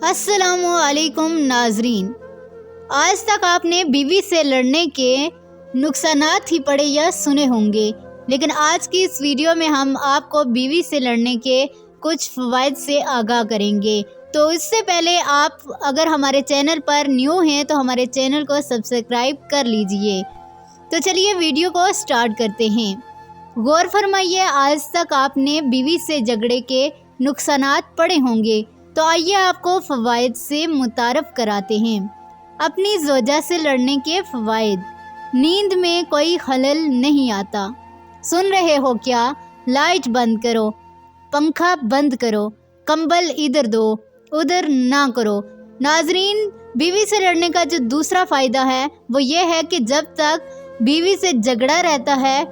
السلام علیکم ناظرین، آج تک آپ نے بیوی سے لڑنے کے نقصانات ہی پڑھے یا سنے ہوں گے، لیکن آج کی اس ویڈیو میں ہم آپ کو بیوی سے لڑنے کے کچھ فوائد سے آگاہ کریں گے۔ تو اس سے پہلے آپ اگر ہمارے چینل پر نیو ہیں تو ہمارے چینل کو سبسکرائب کر لیجئے۔ تو چلیے ویڈیو کو سٹارٹ کرتے ہیں۔ غور فرمائیے، آج تک آپ نے بیوی سے جھگڑے کے نقصانات پڑھے ہوں گے، تو آئیے آپ کو فوائد سے متعارف کراتے ہیں۔ اپنی زوجہ سے لڑنے کے فوائد۔ نیند میں کوئی خلل نہیں آتا۔ سن رہے ہو کیا؟ لائٹ بند کرو، پنکھا بند کرو، کمبل ادھر دو، ادھر نہ کرو۔ ناظرین، بیوی سے لڑنے کا جو دوسرا فائدہ ہے وہ یہ ہے کہ جب تک بیوی سے جھگڑا رہتا ہے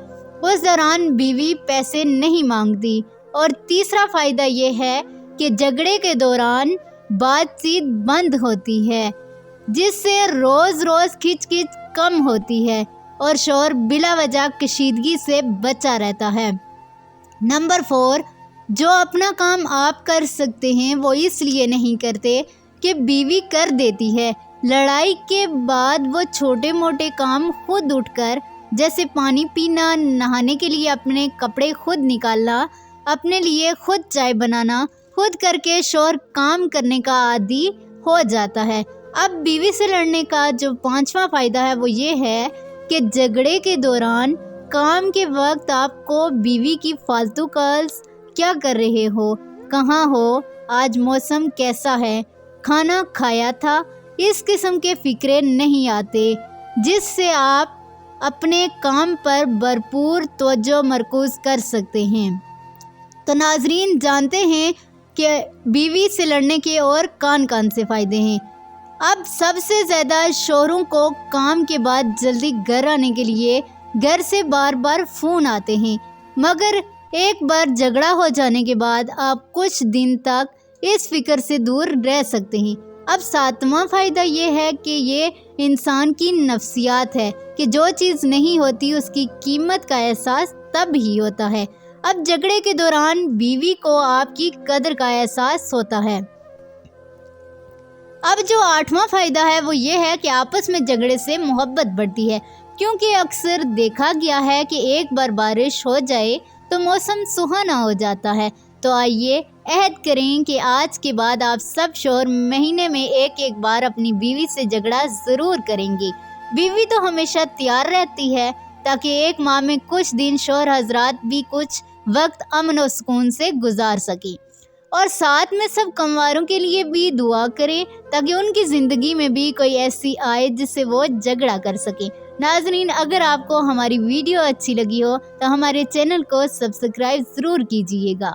اس دوران بیوی پیسے نہیں مانگتی، اور تیسرا فائدہ یہ ہے کہ جھگڑے کے دوران بات چیت بند ہوتی ہے، جس سے روز کھچ کم ہوتی ہے اور شوہر بلا وجہ کشیدگی سے بچا رہتا ہے۔ نمبر 4، جو اپنا کام آپ کر سکتے ہیں وہ اس لیے نہیں کرتے کہ بیوی کر دیتی ہے۔ لڑائی کے بعد وہ چھوٹے موٹے کام خود اٹھ کر، جیسے پانی پینا، نہانے کے لیے اپنے کپڑے خود نکالنا، اپنے لیے خود چائے بنانا، خود کر کے شوہر کام کرنے کا عادی ہو جاتا ہے۔ اب بیوی سے لڑنے کا جو 5واں فائدہ ہے وہ یہ ہے کہ جھگڑے کے دوران کام کے وقت آپ کو بیوی کی فالتو کالز، کیا کر رہے ہو، کہاں ہو، آج موسم کیسا ہے، کھانا کھایا تھا، اس قسم کے فکرے نہیں آتے، جس سے آپ اپنے کام پر بھرپور توجہ مرکوز کر سکتے ہیں۔ تو ناظرین، جانتے ہیں کہ بیوی سے لڑنے کے اور کون سے فائدے ہیں۔ اب سب سے زیادہ شوہروں کو کام کے بعد جلدی گھر آنے کے لیے گھر سے بار بار فون آتے ہیں، مگر ایک بار جھگڑا ہو جانے کے بعد آپ کچھ دن تک اس فکر سے دور رہ سکتے ہیں۔ اب 7واں فائدہ یہ ہے کہ یہ انسان کی نفسیات ہے کہ جو چیز نہیں ہوتی اس کی قیمت کا احساس تب ہی ہوتا ہے۔ اب جھگڑے کے دوران بیوی کو آپ کی قدر کا احساس ہوتا ہے۔ اب جو 8واں فائدہ ہے وہ یہ ہے کہ آپس میں جھگڑے سے محبت بڑھتی ہے، کیونکہ اکثر دیکھا گیا ہے کہ ایک بار بارش ہو جائے تو موسم سہانا ہو جاتا ہے۔ تو آئیے عہد کریں کہ آج کے بعد آپ سب شوہر مہینے میں ایک بار اپنی بیوی سے جھگڑا ضرور کریں گے۔ بیوی تو ہمیشہ تیار رہتی ہے تاکہ ایک ماہ میں کچھ دن شوہر حضرات بھی کچھ وقت امن و سکون سے گزار سکیں، اور ساتھ میں سب کمواروں کے لیے بھی دعا کریں تاکہ ان کی زندگی میں بھی کوئی ایسی آئے جس سے وہ جھگڑا کر سکیں۔ ناظرین، اگر آپ کو ہماری ویڈیو اچھی لگی ہو تو ہمارے چینل کو سبسکرائب ضرور کیجیے گا۔